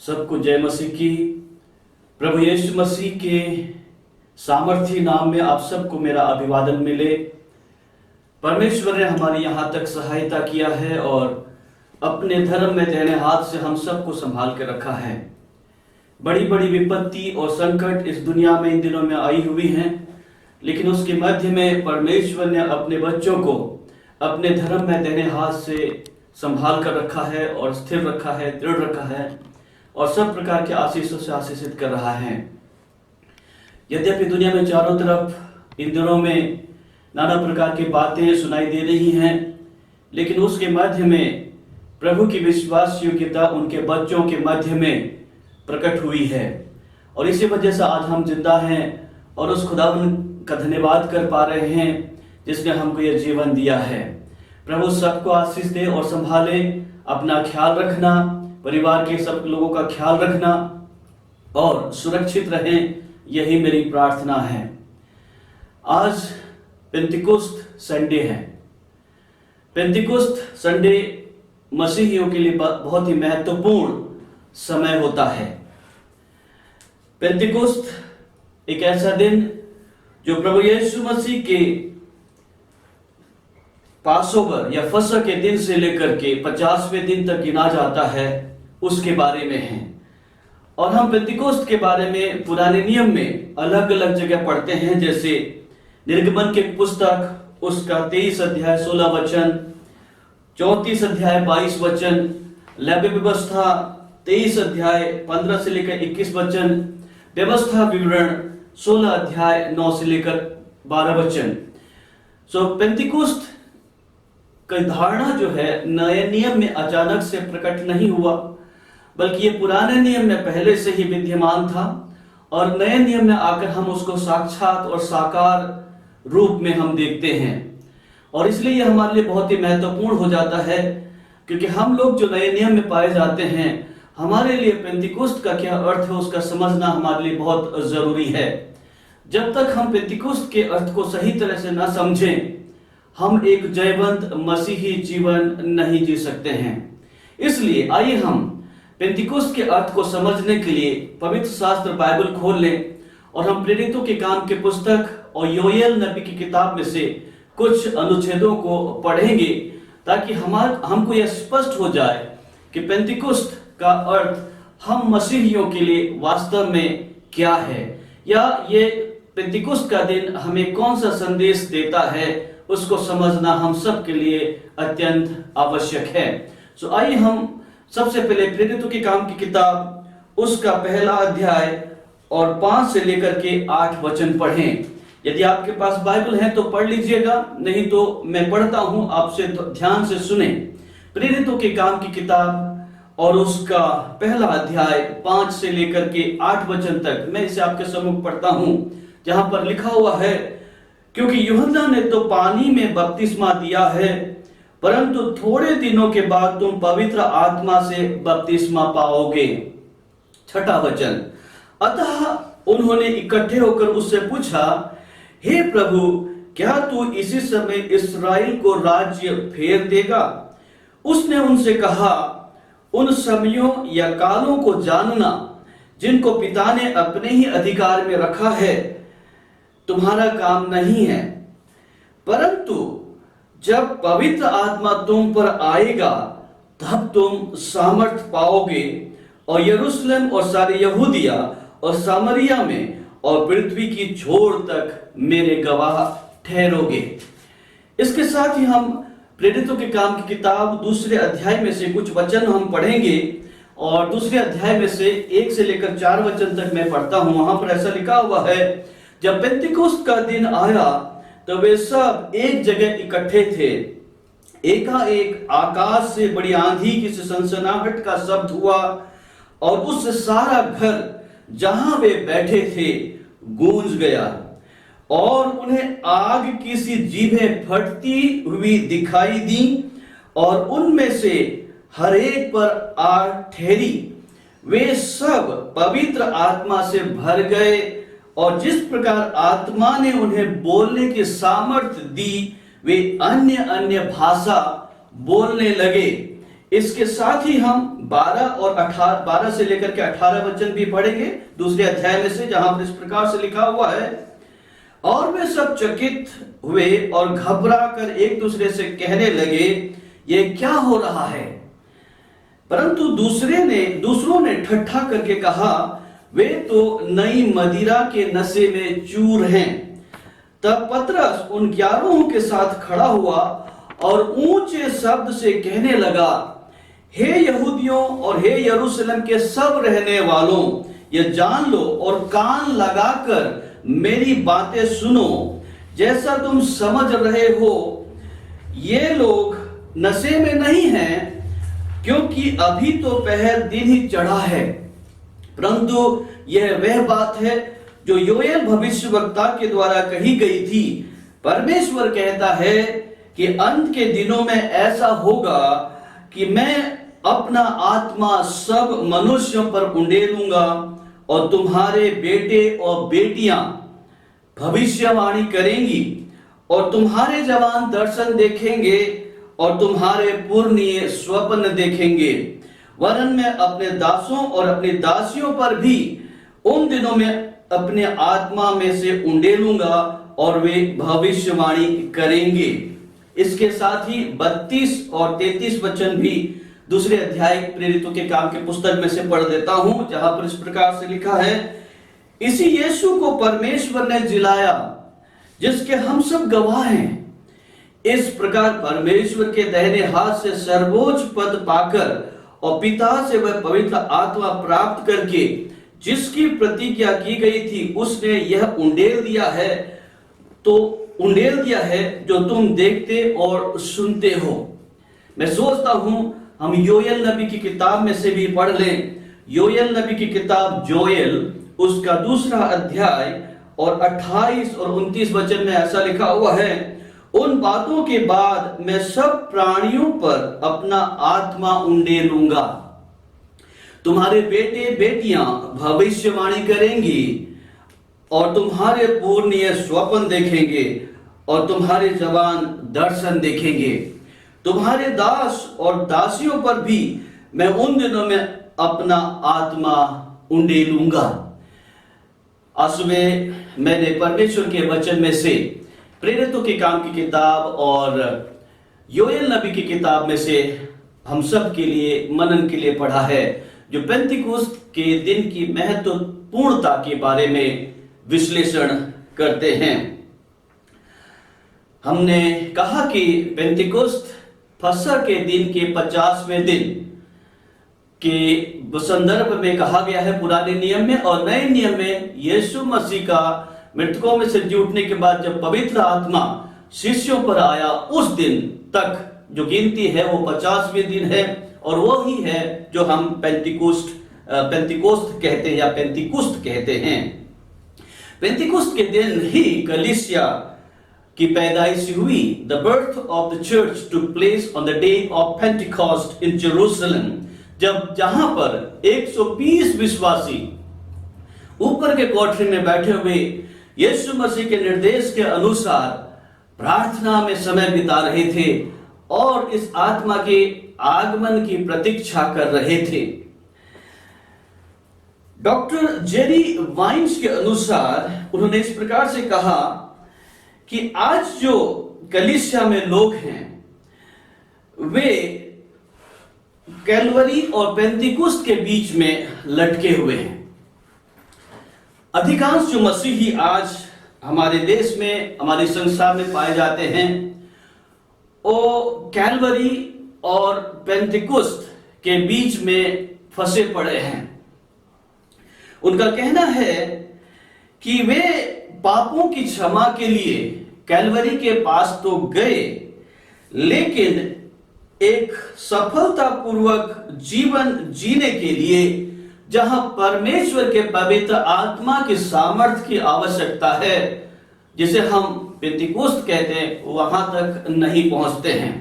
सबको जय मसीह की। प्रभु यीशु मसीह के सामर्थी नाम में आप सबको मेरा अभिवादन मिले। परमेश्वर ने हमारी यहाँ तक सहायता किया है और अपने धर्म में दाहिने हाथ से हम सबको संभाल के रखा है। बड़ी बड़ी विपत्ति और संकट इस दुनिया में इन दिनों में आई हुई हैं, लेकिन उसके मध्य में परमेश्वर ने अपने बच्चों को अपने धर्म में दाहिने हाथ से संभाल कर रखा है और स्थिर रखा है, दृढ़ रखा है और सब प्रकार के आशीषों से आशीषित कर रहा है। यद्यपि दुनिया में चारों तरफ इन दिनों में नाना प्रकार की बातें सुनाई दे रही हैं, लेकिन उसके मध्य में प्रभु की विश्वास योग्यता उनके बच्चों के मध्य में प्रकट हुई है और इसी वजह से आज हम जिंदा हैं और उस खुदावन का धन्यवाद कर पा रहे हैं जिसने हमको यह जीवन दिया है। प्रभु सबको आशीष दे और संभाले, अपना ख्याल रखना, परिवार के सब लोगों का ख्याल रखना और सुरक्षित रहें, यही मेरी प्रार्थना है। आज पेंतिकोस्त संडे है। पेंतिकोस्त संडे मसीहियों के लिए बहुत ही महत्वपूर्ण समय होता है। पेंतिकोस्त एक ऐसा दिन जो प्रभु यीशु मसीह के पासोवर या फसह के दिन से लेकर के 50वें दिन तक गिना जाता है, उसके बारे में है। और हम पेंतिकोस्त के बारे में पुराने नियम में अलग अलग जगह पढ़ते हैं, जैसे निर्गमन के पुस्तक उसका 23 अध्याय 16 वचन, 34 अध्याय 22 वचन, लेवी व्यवस्था 23 अध्याय 15 से लेकर 21 वचन, व्यवस्था विवरण 16 अध्याय 9 से लेकर 12 वचन। पेंतिकोस्त की धारणा जो है नए नियम में अचानक से प्रकट नहीं हुआ, बल्कि ये पुराने नियम में पहले से ही विद्यमान था और नए नियम में आकर हम उसको साक्षात और साकार रूप में हम देखते हैं। और इसलिए ये हमारे लिए बहुत ही महत्वपूर्ण हो जाता है, क्योंकि हम लोग जो नए नियम में पाए जाते हैं, हमारे लिए पेंतिकोस्त का क्या अर्थ है उसका समझना हमारे लिए बहुत जरूरी है। जब तक हम पेंतिकोस्त के अर्थ को सही तरह से ना समझें, हम एक जयवंत मसीही जीवन नहीं जी सकते हैं। इसलिए आइए हम पेंतिकोस्त के अर्थ को समझने के लिए पवित्र शास्त्र बाइबल खोल लें और हम प्रेरितों के काम के पुस्तक और योएल नबी की किताब में से कुछ अनुच्छेदों को पढ़ेंगे, ताकि हमको यह स्पष्ट हो जाए कि पेंतिकोस्त का अर्थ हम मसीहियों के लिए वास्तव में क्या है, या ये पेंतिकोस्त का दिन हमें कौन सा संदेश देता है, उसको समझना हम सब के लिए अत्यंत आवश्यक है। आइए हम सबसे पहले प्रेरितों के काम की किताब उसका पहला अध्याय और 5 से लेकर के 8 वचन पढ़ें। यदि आपके पास बाइबल है तो पढ़ लीजिएगा, नहीं तो मैं पढ़ता हूं, आपसे ध्यान से सुने। प्रेरितों के काम की किताब और उसका पहला अध्याय 5 से लेकर के 8 वचन तक मैं इसे आपके सम्मुख पढ़ता हूं, जहां पर लिखा हुआ है, क्योंकि यूहन्ना ने तो पानी में बपतिस्मा दिया है, परंतु थोड़े दिनों के बाद तुम पवित्र आत्मा से बपतिस्मा पाओगे। 6वां वचन, अतः उन्होंने इकट्ठे होकर उससे पूछा, हे प्रभु, क्या तू इसी समय इस्राएल को राज्य फेर देगा? उसने उनसे कहा, उन समयों या कालों को जानना जिनको पिता ने अपने ही अधिकार में रखा है तुम्हारा काम नहीं है, परंतु जब पवित्र आत्मा तुम पर आएगा तब तुम सामर्थ पाओगे और यरूशलेम और सारे यहूदिया और सामरिया में और पृथ्वी की छोर तक मेरे गवाह ठहरोगे। इसके साथ ही हम प्रेरितों के काम की किताब दूसरे अध्याय में से कुछ वचन हम पढ़ेंगे और दूसरे अध्याय में से 1 से लेकर 4 वचन तक मैं पढ़ता हूं। वहां पर ऐसा लिखा हुआ है, जब पेंतिकोस्त का दिन आया तो वे सब एक जगह इकट्ठे थे। एकाएक आकाश से बड़ी आंधी की सनसनाहट का शब्द हुआ और उससे सारा घर जहां वे बैठे थे गूंज गया और उन्हें आग की सी जीभें फटती हुई दिखाई दी और उनमें से हर एक पर आग ठहरी। वे सब पवित्र आत्मा से भर गए और जिस प्रकार आत्मा ने उन्हें बोलने की सामर्थ्य दी, वे अन्य अन्य भाषा बोलने लगे। इसके साथ ही हम 12 से लेकर के 18 वचन भी पढ़ेंगे दूसरे अध्याय में से, जहां पर इस प्रकार से लिखा हुआ है, और वे सब चकित हुए और घबरा कर एक दूसरे से कहने लगे, ये क्या हो रहा है? परंतु दूसरों ने ठट्ठा करके कहा, वे तो नई मदिरा के नशे में चूर हैं। तब पतरस उन 11 के साथ खड़ा हुआ और ऊंचे शब्द से कहने लगा, हे यहूदियों और हे यरूशलेम के सब रहने वालों, ये जान लो और कान लगाकर मेरी बातें सुनो। जैसा तुम समझ रहे हो, ये लोग नशे में नहीं हैं, क्योंकि अभी तो पहर दिन ही चढ़ा है, परंतु यह वह बात है जो योएल भविष्यवक्ता के द्वारा कही गई थी। परमेश्वर कहता है कि अंत के दिनों में ऐसा होगा कि मैं अपना आत्मा सब मनुष्यों पर उंडेलूंगा और तुम्हारे बेटे और बेटियां भविष्यवाणी करेंगी और तुम्हारे जवान दर्शन देखेंगे और तुम्हारे पुरनिये स्वप्न देखेंगे। वरन मैं अपने दासों और अपनी दासियों पर भी उन दिनों में अपने आत्मा में से उंडेलूंगा और वे भविष्यवाणी करेंगे। इसके साथ ही 32 और 33 वचन भी दूसरे अध्याय प्रेरितों के काम के पुस्तक में से पढ़ देता हूं, जहां पर इस प्रकार से लिखा है, इसी यीशु को परमेश्वर ने जिलाया, जिसके हम सब गवाह हैं। इस प्रकार परमेश्वर के दाहिने हाथ से सर्वोच्च पद पाकर और पिता से वह पवित्र आत्मा प्राप्त करके जिसकी प्रतिज्ञा की गई थी, उसने यह उंडेल दिया है जो तुम देखते और सुनते हो। मैं सोचता हूं हम योएल नबी की किताब में से भी पढ़ लें। योएल नबी की किताब जोएल, उसका 2 अध्याय और 28 और 29 वचन में ऐसा लिखा हुआ है, उन बातों के बाद मैं सब प्राणियों पर अपना आत्मा उंडेलूंगा। तुम्हारे बेटे बेटियां भविष्यवाणी करेंगी और तुम्हारे पुरनिये स्वप्न देखेंगे और तुम्हारे जवान दर्शन देखेंगे। तुम्हारे दास और दासियों पर भी मैं उन दिनों में अपना आत्मा उंडेलूंगा। आज सुबह मैंने परमेश्वर के वचन में से प्रेरितों के काम की किताब और योएल नबी की किताब में से हम सब के लिए मनन के लिए पढ़ा है, जो पेंतिकुस्त के दिन की महत्वपूर्णता के बारे में विश्लेषण करते हैं। हमने कहा कि पेंतिकुस्त फसह के दिन के 50वें दिन के संदर्भ में कहा गया है पुराने नियम में, और नए नियम में यीशु मसीह का मृतकों में से जी उठने के बाद जब पवित्र आत्मा शिष्यों पर आया, उस दिन तक जो गिनती है वो 50वें दिन है, और वो ही है जो हम पेंतिकुस्त कहते हैं या पेंतिकुस्त कहते हैं। पेंतिकुस्त के दिन ही कलीसिया की पैदाइश हुई। The birth of the church took place on the day of Pentecost in Jerusalem, जहां पर 120 विश्वासी ऊपर के कोठरी में बैठे हुए यीशु मसीह के निर्देश के अनुसार प्रार्थना में समय बिता रहे थे और इस आत्मा के आगमन की प्रतीक्षा कर रहे थे। डॉक्टर जेरी वाइन्स के अनुसार उन्होंने इस प्रकार से कहा कि आज जो कलीसिया में लोग हैं वे कैलवरी और पेंतिकुस्त के बीच में लटके हुए हैं। अधिकांश जो मसीही आज हमारे देश में, हमारे संसार में पाए जाते हैं, वो कैलवरी और पेंतिकुस्त के बीच में फंसे पड़े हैं। उनका कहना है कि वे पापों की क्षमा के लिए कैलवरी के पास तो गए, लेकिन एक सफलतापूर्वक जीवन जीने के लिए जहां परमेश्वर के पवित्र आत्मा की सामर्थ्य की आवश्यकता है, जिसे हम पेंतिकुस्त कहते हैं, वहां तक नहीं पहुंचते हैं।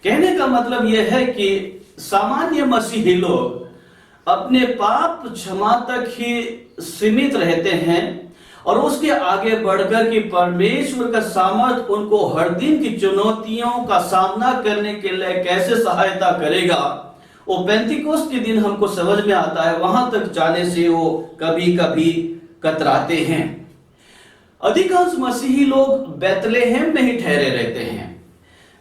कहने का मतलब यह है कि सामान्य मसीही लोग अपने पाप क्षमा तक ही सीमित रहते हैं और उसके आगे बढ़कर कि परमेश्वर का सामर्थ उनको हर दिन की चुनौतियों का सामना करने के लिए कैसे सहायता करेगा, वो पेंतिकोस्त के दिन हमको समझ में आता है। वहां तक जाने से वो कभी कभी कतराते हैं। अधिकांश मसीही लोग बेथलेहेम में ही ठहरे रहते हैं।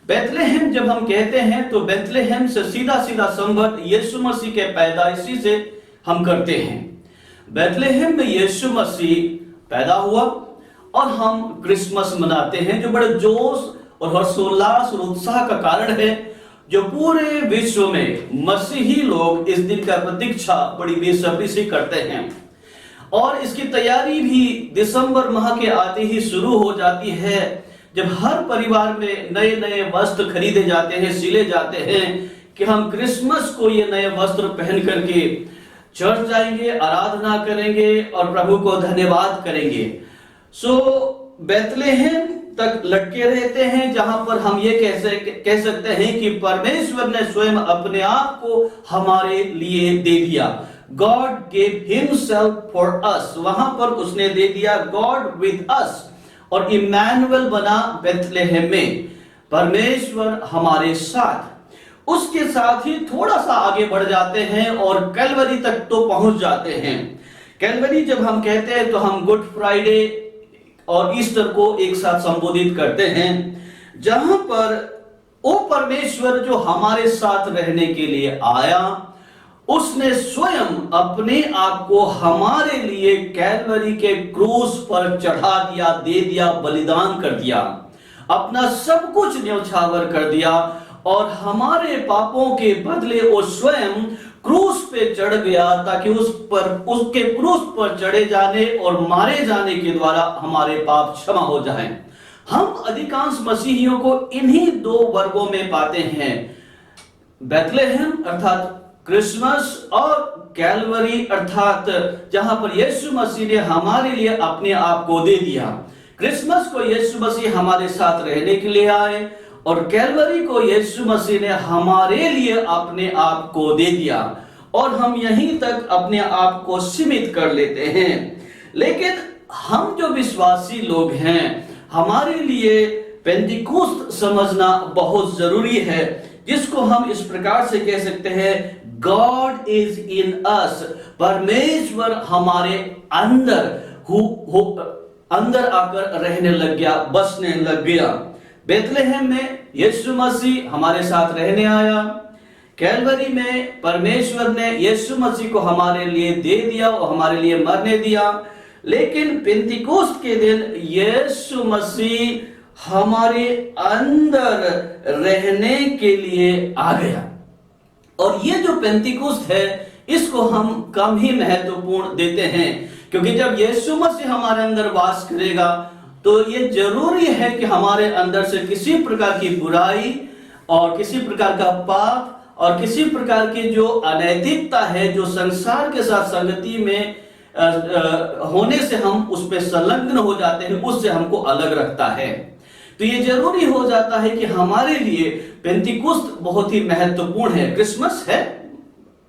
बेथलेहेम जब हम कहते हैं तो बेथलेहेम से सीधा सीधा संबंध यीशु मसीह के पैदाइशी से हम करते हैं। बेथलेहेम में यीशु मसीह पैदा हुआ और हम क्रिसमस मनाते हैं, जो बड़े जोश और हर्षोल्लास और उत्साह का कारण है, जो पूरे विश्व में मसीही लोग इस दिन का प्रतीक्षा बड़ी बेसब्री से करते हैं। और इसकी तैयारी भी दिसंबर माह के आते ही शुरू हो जाती है, जब हर परिवार में नए नए वस्त्र खरीदे जाते हैं, सिले जाते हैं कि हम क्रिसमस को ये नए वस्त्र पहन करके चर्च जाएंगे, आराधना करेंगे और प्रभु को धन्यवाद करेंगे। सो बेथलेहेम तक लटके रहते हैं, जहां पर हम ये कह सकते हैं कि परमेश्वर ने स्वयं अपने आप को हमारे लिए दे दिया। God gave himself for us, वहां पर उसने दे दिया गॉड विद अस, और इमैनुअल बना बेथलेहेम में, परमेश्वर हमारे साथ। उसके साथ ही थोड़ा सा आगे बढ़ जाते हैं और कैलवरी तक तो पहुंच जाते हैं। कैलवरी जब हम कहते हैं तो हम गुड फ्राइडे और ईस्टर को एक साथ संबोधित करते हैं, जहां पर वो परमेश्वर जो हमारे साथ रहने के लिए आया, उसने स्वयं अपने आप को हमारे लिए कैलवरी के क्रूस पर चढ़ा दिया, दे दिया, बलिदान कर दिया, अपना सब कुछ न्यौछावर कर दिया और हमारे पापों के बदले वो स्वयं क्रूस पे चढ़ गया, ताकि उसके क्रूस पर चढ़े जाने और मारे जाने के द्वारा हमारे पाप क्षमा हो जाएं। हम अधिकांश मसीहियों को इन्हीं दो वर्गों में पाते हैं, बेथलेहेम अर्थात क्रिसमस और कैलवरी अर्थात जहां पर यीशु मसीह ने हमारे लिए अपने आप को दे दिया। क्रिसमस को यीशु मसीह हमारे साथ रहने के लिए आए और कैलवरी को यीशु मसीह ने हमारे लिए अपने आप को दे दिया, और हम यहीं तक अपने आप को सीमित कर लेते हैं। लेकिन हम जो विश्वासी लोग हैं, हमारे लिए पेंतिकोस्त समझना बहुत जरूरी है, जिसको हम इस प्रकार से कह सकते हैं, गॉड इज इन अस, परमेश्वर हमारे अंदर अंदर आकर रहने लग गया, बसने लग गया। बेथलेहेम में यीशु मसीह हमारे साथ रहने आया, कैलवरी में परमेश्वर ने यीशु मसीह को हमारे लिए दे दिया और हमारे लिए मरने दिया। लेकिन पेंतिकोस्त के दिन यीशु मसीह हमारे अंदर रहने के लिए आ गया। और ये जो पेंतिकोस्त है, इसको हम कम ही महत्वपूर्ण देते हैं, क्योंकि जब यीशु मसीह हमारे अंदर वास करेगा तो ये जरूरी है कि हमारे अंदर से किसी प्रकार की बुराई और किसी प्रकार का पाप और किसी प्रकार की जो अनैतिकता है, जो संसार के साथ संगति में होने से हम उस पर संलग्न हो जाते हैं, उससे हमको अलग रखता है। तो ये जरूरी हो जाता है कि हमारे लिए पेंतिकोस्त बहुत ही महत्वपूर्ण है। क्रिसमस है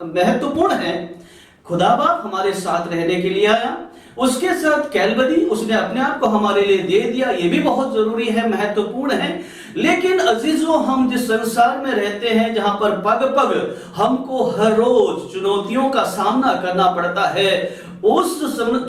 महत्वपूर्ण है, खुदा बाप हमारे साथ रहने के लिए आया, उसके साथ कैलवरी उसने अपने आप को हमारे लिए दे दिया, ये भी बहुत जरूरी है, महत्वपूर्ण है। लेकिन अजीजों, हम जिस संसार में रहते हैं, जहां पर पग पग हमको हर रोज चुनौतियों का सामना करना पड़ता है, उस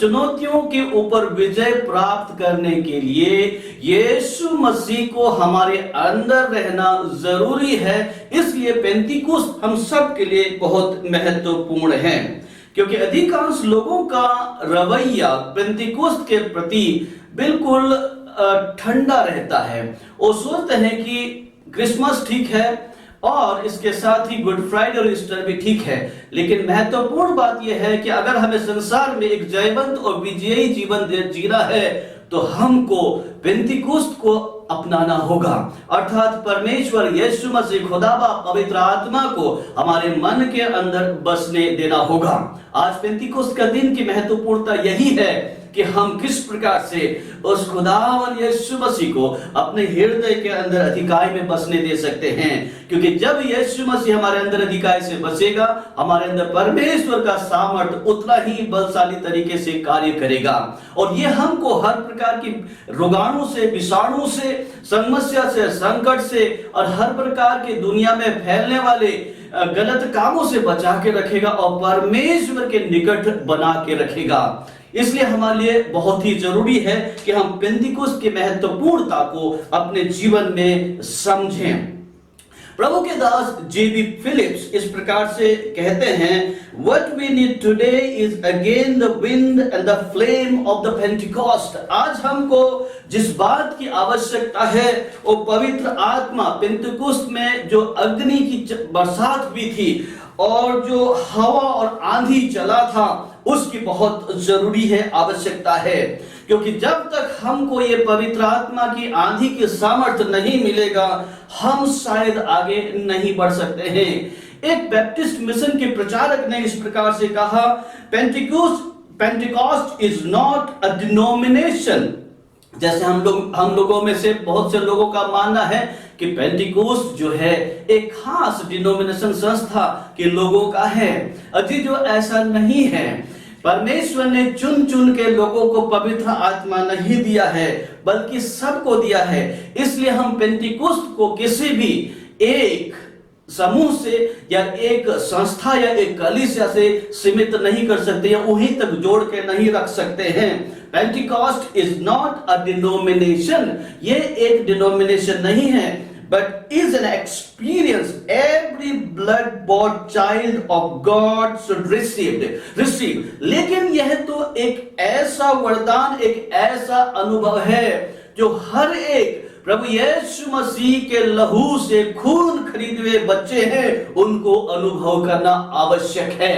चुनौतियों के ऊपर विजय प्राप्त करने के लिए यीशु मसीह को हमारे अंदर रहना जरूरी है। इसलिए पेंतिकोस्त हम सब के लिए बहुत महत्वपूर्ण है, क्योंकि अधिकांश लोगों का रवैया पेंतिकोस्त के प्रति बिल्कुल ठंडा रहता है। वो सोचते हैं कि क्रिसमस ठीक है और इसके साथ ही गुड फ्राइडे और ईस्टर भी ठीक है, लेकिन महत्वपूर्ण बात यह है कि अगर हमें संसार में एक जयवंत और विजयी जीवन जीना है तो हमको पेंतिकोस्त को अपनाना होगा, अर्थात परमेश्वर यीशु मसीह खुदा बाप पवित्र आत्मा को हमारे मन के अंदर बसने देना होगा। आज पेंतिकोस्त का दिन की महत्वपूर्णता यही है कि हम किस प्रकार से उस खुदावन यीशु मसीह को अपने हृदय के अंदर अधिकाई में बसने दे सकते हैं। क्योंकि जब यीशु मसीह हमारे अंदर अधिकाई से बसेगा, हमारे अंदर परमेश्वर का सामर्थ्य उतना ही बलशाली तरीके से कार्य करेगा और ये हमको हर प्रकार की रोगाणु से, विषाणु से, समस्या से, संकट से और हर प्रकार के दुनिया में फैलने वाले गलत कामों से बचा के रखेगा और परमेश्वर के निकट बना के रखेगा। इसलिए हमारे लिए बहुत ही जरूरी है कि हम पेंतिकोस्त की महत्वपूर्णता को अपने जीवन में समझें। प्रभु के दास जेबी फिलिप्स इस प्रकार से कहते हैं, What we need today is again the wind and the flame of the Pentecost। आज हमको जिस बात की आवश्यकता है वो पवित्र आत्मा, पेंतिकोस्त में जो अग्नि की बरसात हुई थी और जो हवा और आंधी चला था, उसकी बहुत जरूरी है, आवश्यकता है। क्योंकि जब तक हमको ये पवित्र आत्मा की आंधी की सामर्थ्य नहीं मिलेगा, हम शायद आगे नहीं बढ़ सकते हैं। एक बैप्टिस्ट मिशन के प्रचारक ने इस प्रकार से कहा, Pentecost is not a denomination. जैसे हम लोगों में से बहुत से लोगों का मानना है कि पेंटिकोस्ट जो है एक खास डिनोमिनेशन संस्था के लोगों का है। अजी जो ऐसा नहीं है, परमेश्वर ने चुन चुन के लोगों को पवित्र आत्मा नहीं दिया है, बल्कि सबको दिया है। इसलिए हम पेंटिकोस्ट को किसी भी एक समूह से या एक संस्था या एक कलीसिया से सीमित नहीं कर सकते या वहीं तक जोड़ के नहीं रख सकते हैं। Pentecost is not a denomination, ये एक डिनोमिनेशन नहीं है, but is an experience every blood bought child of God should receive। लेकिन यह तो एक ऐसा वरदान, एक ऐसा अनुभव है जो हर एक प्रभु यीशु मसीह के लहू से खून खरीदे हुए बच्चे हैं, उनको अनुभव करना आवश्यक है।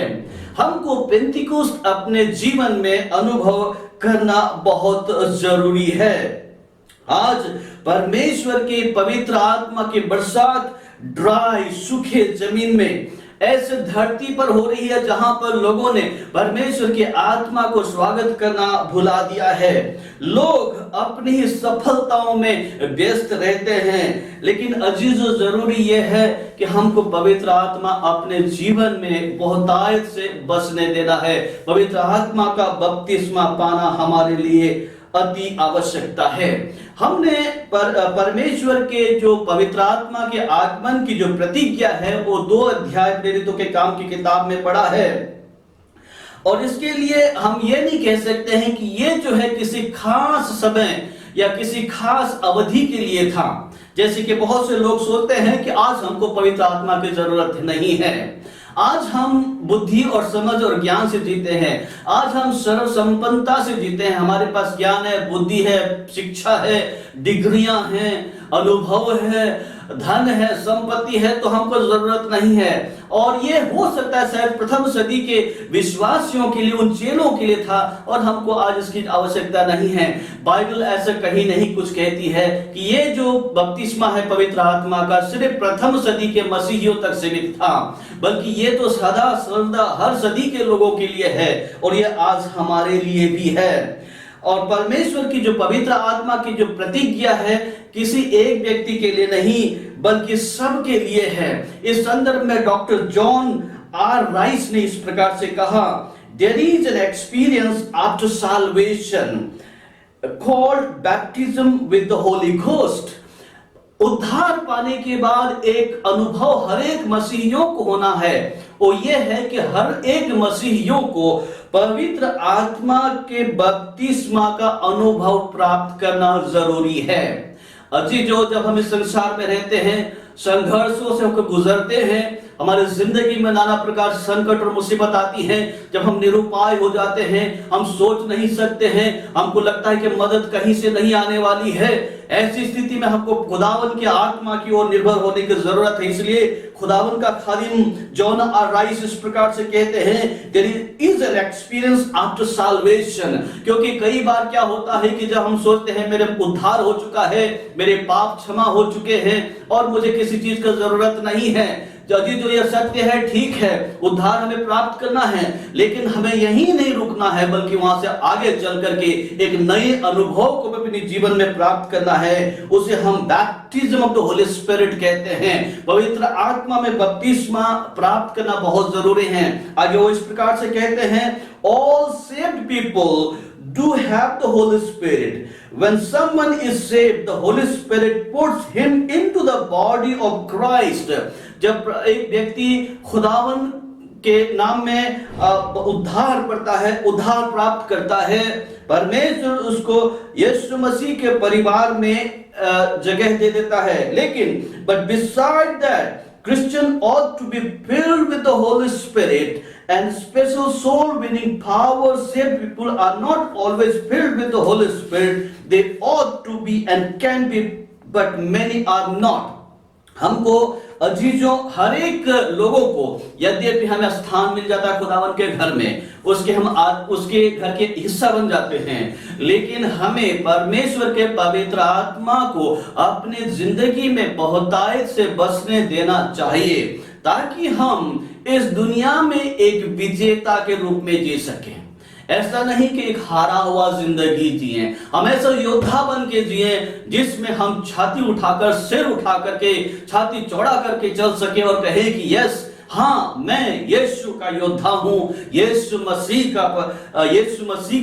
हमको पेंतिकोस्त अपने जीवन में अनुभव करना बहुत जरूरी है। आज परमेश्वर की पवित्र आत्मा की बरसात ड्राई, सूखे जमीन में, ऐसे धरती पर हो रही है जहां पर लोगों ने परमेश्वर की आत्मा को स्वागत करना भुला दिया है। लोग अपनी ही सफलताओं में व्यस्त रहते हैं, लेकिन अजीजों जरूरी यह है कि हमको पवित्र आत्मा अपने जीवन में बहुतायत से बसने देना है। पवित्र आत्मा का बपतिस्मा पाना हमारे लिए अति आवश्यकता है। हमने परमेश्वर के जो पवित्र आत्मा के आगमन की जो प्रतिज्ञा है वो 2 अध्याय प्रेरितों के काम की किताब में पढ़ा है, और इसके लिए हम ये नहीं कह सकते हैं कि ये जो है किसी खास समय या किसी खास अवधि के लिए था। जैसे कि बहुत से लोग सोचते हैं कि आज हमको पवित्र आत्मा की जरूरत नहीं है, आज हम बुद्धि और समझ और ज्ञान से जीते हैं, आज हम सर्व संपन्नता से जीते हैं, हमारे पास ज्ञान है, बुद्धि है, शिक्षा है, डिग्रियां हैं, अनुभव है, धन है, संपत्ति है, तो हमको जरूरत नहीं है। और ये हो सकता है शायद प्रथम सदी के विश्वासियों के लिए, उन चेलों के लिए था, और हमको आज इसकी आवश्यकता नहीं है। बाइबल ऐसा कहीं नहीं कुछ कहती है कि ये जो बपतिस्मा है पवित्र आत्मा का सिर्फ प्रथम सदी के मसीहियों तक सीमित था, बल्कि ये तो सदा सर्वदा हर सदी के लोगों के लिए है, और ये आज हमारे लिए भी है। और परमेश्वर की जो पवित्र आत्मा की जो प्रतिज्ञा है किसी एक व्यक्ति के लिए नहीं, बल्कि सबके लिए है। इस संदर्भ में डॉक्टर जॉन आर राइस ने इस प्रकार से कहा, there is an experience after salvation called baptism with the Holy Ghost. उद्धार पाने के बाद एक अनुभव हर एक मसीहियों को होना है, वो ये है कि हर एक मसीहियों को पवित्र आत्मा के बपतिस्मा का अनुभव प्राप्त करना जरूरी है। अजीजों, जब हम इस संसार में रहते हैं, संघर्षों से होकर गुजरते हैं, हमारे जिंदगी में नाना प्रकार संकट और मुसीबत आती है, जब हम निरुपाय हो जाते हैं, हम सोच नहीं सकते हैं, हमको लगता है कि मदद कहीं से नहीं आने वाली है, ऐसी स्थिति में हमको खुदावन की आत्मा की ओर निर्भर होने की जरूरत है। इसलिए खुदावन का खादिम जॉन आर राइस इस प्रकार से कहते हैं, there is an experience after salvation. क्योंकि कई बार क्या होता है कि जब हम सोचते हैं मेरे उद्धार हो चुका है, मेरे पाप क्षमा हो चुके हैं और मुझे किसी चीज की जरूरत नहीं है, यदि जो यह सत्य है, ठीक है, उद्धार हमें प्राप्त करना है, लेकिन हमें यहीं नहीं रुकना है, बल्कि वहां से आगे चल करके एक नए अनुभव को अपने जीवन में प्राप्त करना है। उसे हम baptism of the Holi spirit कहते हैं। पवित्र आत्मा में बपतिस्मा प्राप्त करना बहुत जरूरी है। आगे वो इस प्रकार से कहते हैं, all saved people do have the Holy Spirit. When someone is saved, the Holy Spirit puts him into the body of Christ. जब एक व्यक्ति खुदावन के नाम में उद्धार पड़ता है, उद्धार प्राप्त करता है, परमेश्वर उसको यीशु मसीह के परिवार में जगह दे देता है। लेकिन but beside that, Christian ought to be filled with the Holy Spirit and special soul winning power. Saved people are not always filled with the Holy Spirit. They ought to be and can be, but many are not. हमको अजीजों, हर एक लोगों को यद्यपि हमें स्थान मिल जाता है खुदावन के घर में, उसके घर के हिस्सा बन जाते हैं, लेकिन हमें परमेश्वर के पवित्र आत्मा को अपने जिंदगी में बहुतायत से बसने देना चाहिए, ताकि हम इस दुनिया में एक विजेता के रूप में जी सकें। ऐसा नहीं कि एक हारा हुआ जिंदगी जिए, हम ऐसा योद्धा बन के जिए जिसमें हम छाती उठाकर, सिर उठा करके, छाती चौड़ा करके चल सके और कहे कि यस, हाँ, मैं यीशु का योद्धा हूं, यीशु मसीह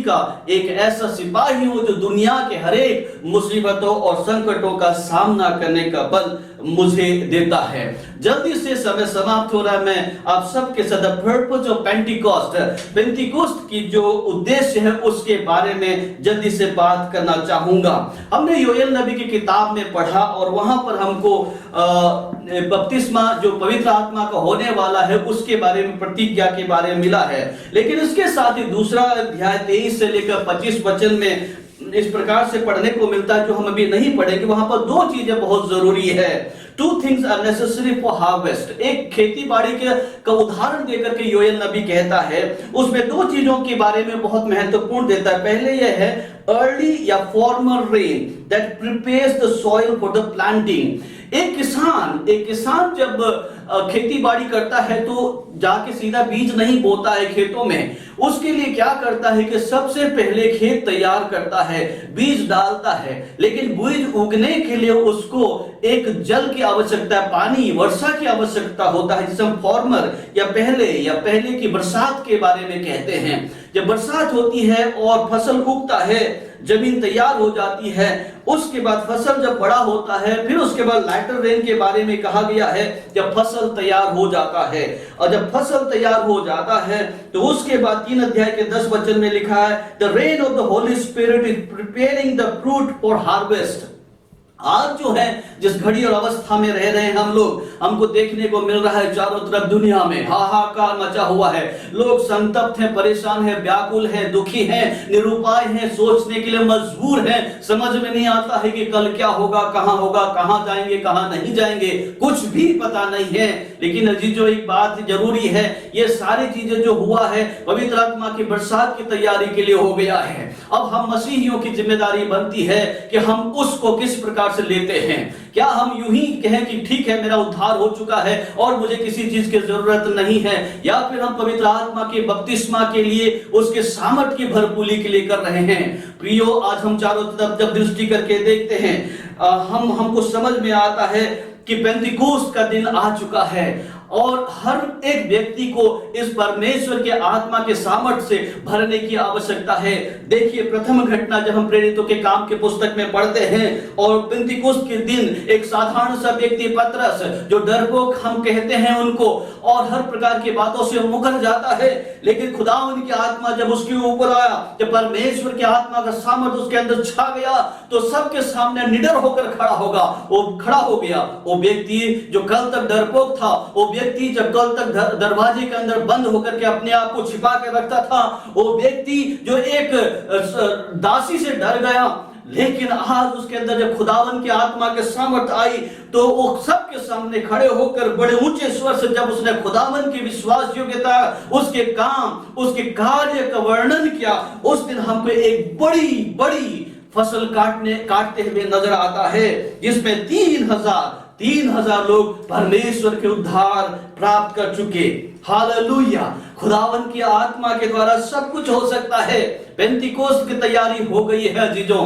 का एक ऐसा सिपाही हूं जो दुनिया के हर एक मुसीबतों और संकटों का सामना करने का बल मुझे देता है। जल्दी से समय समाप्त हो रहा है। मैं आप सबके साथ पर्पस ऑफ पेंटिकोस्ट की जो उद्देश्य है उसके बारे में जल्दी से बात करना चाहूंगा। हमने योएल नबी की किताब में पढ़ा और वहां पर हमको बपतिस्मा जो पवित्र आत्मा का होने वाला है उसके बारे में, प्रतिज्ञा के बारे में मिला है। लेकिन इसके साथ ही दूसरा अध्याय 23 से लेकर 25 वचन में इस प्रकार से पढ़ने को मिलता है जो हम अभी नहीं पढ़ेंगे। वहां पर दो चीजें बहुत जरूरी है। Two things are necessary for harvest. एक खेती बाड़ी का उदाहरण देकर के योएल नबी कहता है, उसमें दो चीजों के बारे में बहुत महत्वपूर्ण देता है। पहले यह है अर्ली या formal rain that prepares the soil for the planting. एक किसान जब खेती बाड़ी करता है तो जाके सीधा बीज नहीं बोता है खेतों में, उसके लिए क्या करता है कि सबसे पहले खेत तैयार करता है, बीज डालता है, लेकिन बीज उगने के लिए उसको एक जल की आवश्यकता है, पानी, वर्षा की आवश्यकता होता है, जिसे हम फॉर्मर या पहले की बरसात के बारे में कहते हैं। जब बरसात होती है और फसल उगता है, जमीन तैयार हो जाती है, उसके बाद फसल जब बड़ा होता है, फिर उसके बाद लाइटर रेन के बारे में कहा गया है जब फसल तैयार हो जाता है। और जब फसल तैयार हो जाता है तो उसके बाद 3 अध्याय के 10 वचन में लिखा है, the rain of the Holi spirit is preparing the fruit for harvest. आज जो है जिस घड़ी और अवस्था में रह रहे हैं हम लोग, हमको देखने को मिल रहा है चारों तरफ दुनिया में हाहाकार मचा हुआ है। लोग संतप्त हैं, परेशान हैं, व्याकुल हैं, दुखी हैं, निरुपाय हैं, सोचने के लिए मजबूर हैं। समझ में नहीं आता है कि कल क्या होगा, कहां जाएंगे, कहां नहीं जाएंगे, कुछ भी पता नहीं है। लेकिन अजीजों, एक बात जरूरी है, ये सारी चीजें जो हुआ है पवित्र आत्मा की बरसात की तैयारी के लिए हो गया है। अब हम मसीहियों की जिम्मेदारी बनती है कि हम उसको किस प्रकार से लेते हैं। क्या हम यूं ही कहें कि ठीक है, मेरा उद्धार हो चुका है और मुझे किसी चीज की जरूरत नहीं है, या फिर हम पवित्र आत्मा के बपतिस्मा के लिए, उसके सामर्थ की भरपूरी के लिए कर रहे हैं। प्रियो, आज हम चारों तरफ जब दृष्टि करके देखते हैं, हमको समझ में आता है कि पेंतिकोस्त का दिन आ चुका है और हर एक व्यक्ति को इस परमेश्वर के आत्मा के सामर्थ्य से भरने की आवश्यकता है। देखिए, प्रथम घटना जब हम प्रेरितों के काम के पुस्तक में पढ़ते हैं और पेंतिकोस्त के दिन एक साधारण सा व्यक्ति पतरस, जो डरपोक हम कहते हैं उनको, और हर प्रकार की बातों से मुकर जाता है, लेकिन खुदावंद की आत्मा जब उसके ऊपर आया, जब परमेश्वर की आत्मा का सामर्थ्य उसके अंदर छा गया, तो सबके सामने निडर होकर खड़ा हो गया। वो व्यक्ति जो कल तक डरपोक था, वो व्यक्ति जब कल तक दरवाजे के अंदर बंद होकर के अपने आप को छिपा के रखता था, वो व्यक्ति जो एक दासी से डर गया, लेकिन आज उसके अंदर जब खुदावन की आत्मा के सामर्थ्य आई तो वो सबके सामने खड़े होकर बड़े ऊंचे स्वर से जब उसने खुदावन की विश्वास योग्यता, उसके काम, उसके कार्य का वर्णन किया, उस दिन हमको एक बड़ी फसल काटते हुए नजर आता है, जिसमें 3,000 लोग परमेश्वर के उद्धार प्राप्त कर चुके। हालेलुया। खुदावन की आत्मा के द्वारा सब कुछ हो सकता है। पेंतीकोस्त की तैयारी हो गई है अजीजों,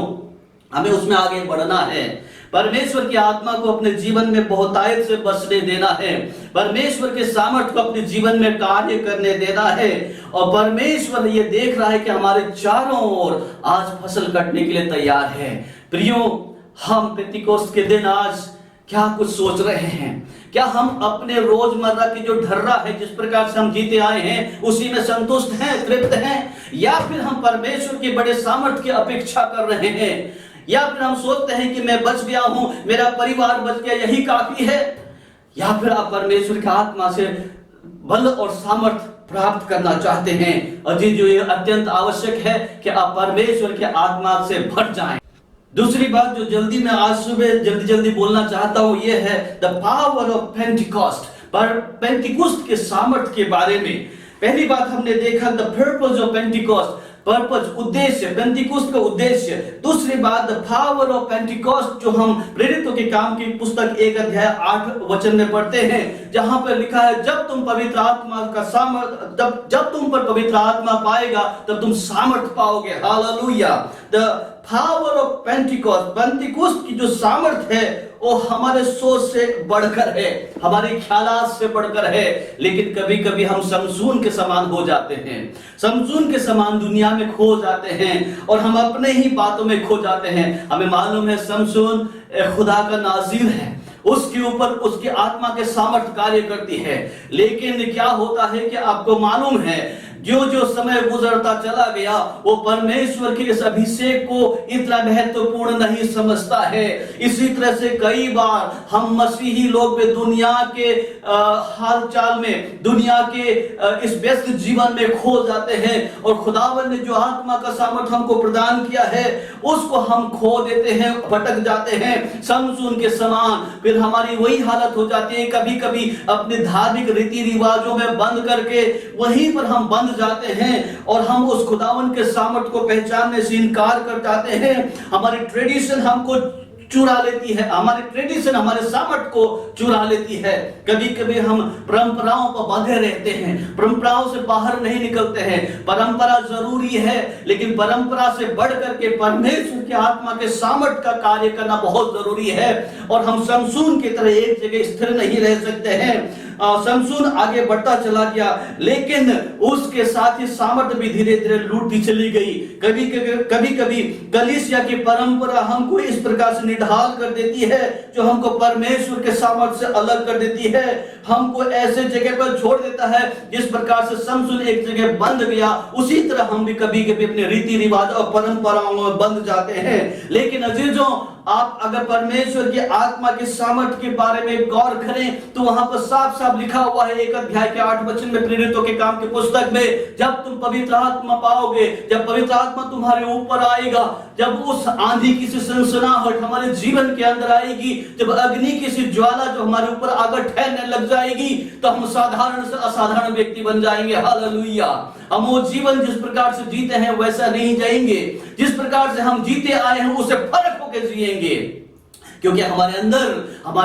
हमें उसमें आगे बढ़ना है। परमेश्वर की आत्मा को अपने जीवन में बहुतायत से बसने देना है। परमेश्वर के सामर्थ्य को अपने जीवन में कार्य करने देना है। और परमेश्वर ये देख रहा है कि हमारे चारों ओर आज फसल कटने के लिए तैयार है। प्रियो, हम पेंतीकोस्त के दिन आज क्या कुछ सोच रहे हैं? क्या हम अपने रोजमर्रा की जो ढर्रा है, जिस प्रकार से हम जीते आए हैं, उसी में संतुष्ट हैं, तृप्त हैं, या फिर हम परमेश्वर के बड़े सामर्थ्य की अपेक्षा कर रहे हैं? या फिर हम सोचते हैं कि मैं बच गया हूं, मेरा परिवार बच गया, यही काफी है? या फिर आप परमेश्वर की आत्मा से बल और सामर्थ्य प्राप्त करना चाहते हैं? अजीज, जो ये अत्यंत आवश्यक है कि आप परमेश्वर के आत्मा से भर जाएं। दूसरी बात जो जल्दी मैं आज सुबह जल्दी बोलना चाहता हूं, ये है द पावर ऑफ पेंटिकोस्ट, पर पेंटिकोस्ट के सामर्थ्य के बारे में। पहली बात हमने देखा the purpose of Pentecost, purpose, उद्देश्य, पेंटिकोस्ट का उद्देश्य। दूसरी बात द पावर ऑफ पेंटिकोस्ट, जो हम प्रेरितों के काम की पुस्तक 1 अध्याय 8 वचन में पढ़ते हैं, जहां पर लिखा है जब तुम पवित्र आत्मा का सामर्थ्य, जब तुम पर पवित्र आत्मा पाएगा तब तुम सामर्थ्य पाओगे। Hallelujah. The power of Pentecost, Pentecost की जो सामर्थ्य है वो हमारे सोच से बढ़कर है, हमारे ख्यालात से बढ़कर है। लेकिन कभी कभी हम समसून के समान हो जाते हैं, समसून के समान दुनिया में खो जाते हैं और हम अपने ही बातों में खो जाते हैं। हमें मालूम है समसून खुदा का नाज़ीर है, उसके ऊपर उसकी आत्मा के सामर्थ्य कार्य करती है। लेकिन क्या होता है कि आपको मालूम है, जो जो समय गुजरता चला गया वो परमेश्वर के इस अभिषेक को इतना महत्वपूर्ण नहीं समझता है। इसी तरह से कई बार हम मसीही लोग भी दुनिया के हालचाल में, दुनिया के इस व्यस्त जीवन में खो जाते हैं और खुदावन ने जो आत्मा का सामर्थ्य हमको प्रदान किया है उसको हम खो देते हैं, भटक जाते हैं समसून के समान। फिर हमारी वही हालत हो जाती है, कभी कभी अपने धार्मिक रीति रिवाजों में बंद करके वहीं पर हम बंद जाते हैं और हम उस खुदावन के सामर्थ्य को पहचानने से इनकार कर जाते हैं। हमारी ट्रेडिशन हमको चुरा लेती है, हमारी ट्रेडिशन हमारे सामर्थ्य को चुरा लेती है। कभी कभी हम परंपराओं पर बंधे रहते हैं, परंपराओं से बाहर नहीं निकलते हैं। परंपरा जरूरी है, लेकिन परंपरा से बढ़ करके परमेश्वर की आत्मा के सामर्थ्य का कार्य करना बहुत जरूरी है। और हम समसून की तरह एक जगह स्थिर नहीं रह सकते हैं। समसून आगे बढ़ता चला गया, लेकिन उसके साथ ही सामर्थ्य भी धीरे धीरे लूटती चली गई। कभी कभी कलीसिया की परंपरा हमको इस प्रकार से निढाल कर देती है, जो हमको परमेश्वर के सामर्थ्य से अलग कर देती है, हमको ऐसे जगह पर छोड़ देता है जिस प्रकार से समसून एक जगह बंध गया, उसी तरह हम भी कभी कभी अपने रीति रिवाज और परंपराओं में बंध जाते हैं। लेकिन अजीजों, आप अगर परमेश्वर की आत्मा के सामर्थ्य के बारे में गौर करें तो वहां पर साफ साफ लिखा हुआ है 1 अध्याय के 8 वचन में, प्रेरितों के काम की पुस्तक में, जब तुम पवित्र आत्मा पाओगे, जब पवित्र आत्मा तुम्हारे ऊपर आएगा, जब उस आंधी की सी सनसनाहट हमारे जीवन के अंदर आएगी, जब अग्नि की सी ज्वाला जो हमारे ऊपर आकर ठहरने लग जाएगी, तो हम साधारण से असाधारण व्यक्ति बन जाएंगे। हालेलुया। हम वो जीवन जिस प्रकार से जीते हैं वैसा नहीं जाएंगे, जिस प्रकार से हम जीते आए हैं उससे फर्क होकर जिएंगे, क्योंकि हमारे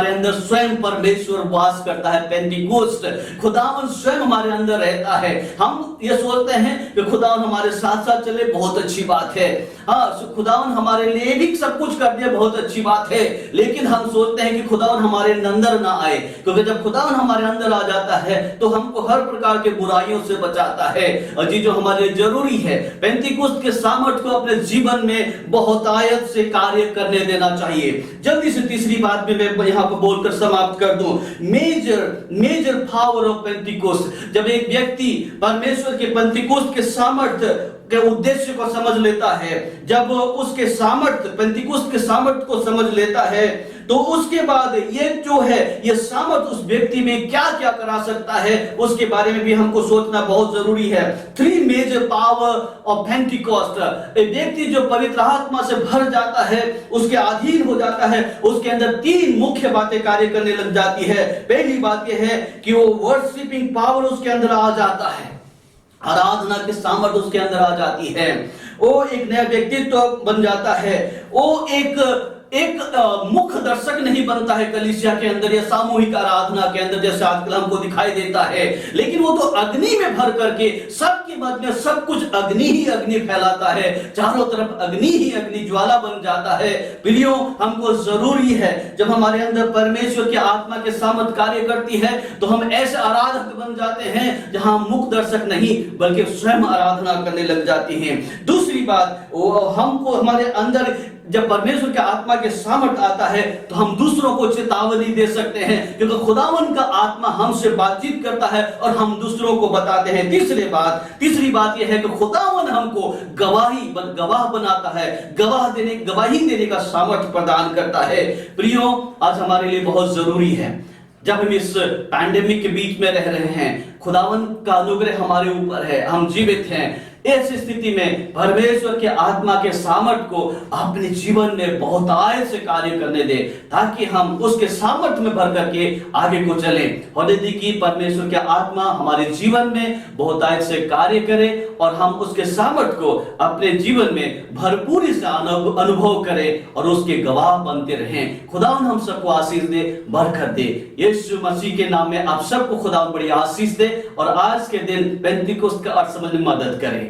अंदर स्वयं परमेश्वर वास करता है। पेंटिकोस्ट, खुदावन स्वयं हमारे अंदर रहता है। हम ये सोचते हैं कि खुदावन हमारे साथ साथ चले, बहुत अच्छी बात है, हाँ खुदावन हमारे लिए भी सब कुछ कर दिया, बहुत अच्छी बात है। लेकिन हम सोचते हैं कि खुदावन हमारे अंदर ना आए, क्योंकि जब खुदावन हमारे अंदर आ जाता है तो हमको हर प्रकार के बुराइयों से बचाता है। और जो हमारे लिए जरूरी है, पेंटिकोस्ट के सामर्थ्य को अपने जीवन में बहुतायत से कार्य करने देना चाहिए। जल्दी से तीसरी बात में मैं यहां पर बोलकर समाप्त कर दूं, मेजर पावर ऑफ पेंटिकोस्ट। जब एक व्यक्ति परमेश्वर के पेंटिकोस्ट के सामर्थ्य के उद्देश्य को समझ लेता है, जब उसके सामर्थ्य, पेंटिकोस्ट के सामर्थ्य को समझ लेता है, तो उसके बाद ये जो है, ये सामर्थ्य उस व्यक्ति में क्या क्या करा सकता है, उसके बारे में भी हमको सोचना बहुत जरूरी है। 3 मेजर पावर ऑफ पेंटिकोस्ट। एक व्यक्ति जो पवित्र आत्मा से भर जाता है, उसके अधीन हो जाता है, उसके अंदर 3 मुख्य बातें कार्य करने लग जाती है। पहली बात यह है कि वो वर्शिपिंग पावर उसके अंदर आ जाता है, आराधना के सामर्थ्य उसके अंदर आ जाती है। वो एक नया व्यक्तित्व बन जाता है, वो एक एक मुख्य दर्शक नहीं बनता है कलीसिया के अंदर या सामूहिक आराधना के अंदर जैसे आजकल हमको दिखाई देता है, लेकिन वो तो अग्नि में भर करके सबके मध्य में सब कुछ अग्नि ही अग्नि फैलाता है, चारों तरफ अग्नि ही अग्नि ज्वाला बन जाता है। प्रियो, हमको जरूरी है जब हमारे अंदर परमेश्वर की आत्मा के सामर्थ कार्य करती है तो हम ऐसे आराधक बन जाते हैं जहां मुख्य दर्शक नहीं बल्कि स्वयं आराधना करने लग जाती हैं। दूसरी बात, हमको हमारे अंदर जब परमेश्वर के आत्मा के सामर्थ्य आता है तो हम दूसरों को चेतावनी दे सकते हैं, क्योंकि खुदावन का आत्मा हमसे बातचीत करता है और हम दूसरों को बताते हैं। तीसरी बात यह है कि खुदावन हमको गवाह बनाता है, गवाही देने का सामर्थ्य प्रदान करता है। प्रियो, आज हमारे लिए बहुत जरूरी है जब हम इस पैंडेमिक के बीच में रह रहे हैं, खुदावन का अनुग्रह हमारे ऊपर है, हम जीवित हैं। ऐसी स्थिति में परमेश्वर के आत्मा के सामर्थ्य को अपने जीवन में बहुतायत से कार्य करने दे, ताकि हम उसके सामर्थ्य में भर करके आगे को चलें। होने दी कि परमेश्वर के आत्मा हमारे जीवन में बहुतायत से कार्य करे और हम उसके सामर्थ्य को अपने जीवन में भरपूरी से अनुभव करें और उसके गवाह बनते रहें। खुदावन हम सबको आशीष दे, बरकत दे। यीशु मसीह के नाम में आप सबको खुदावन बड़ी आशीष दे और आज के दिन पेंतिकोस्त का अर्थ समझने में मदद करे।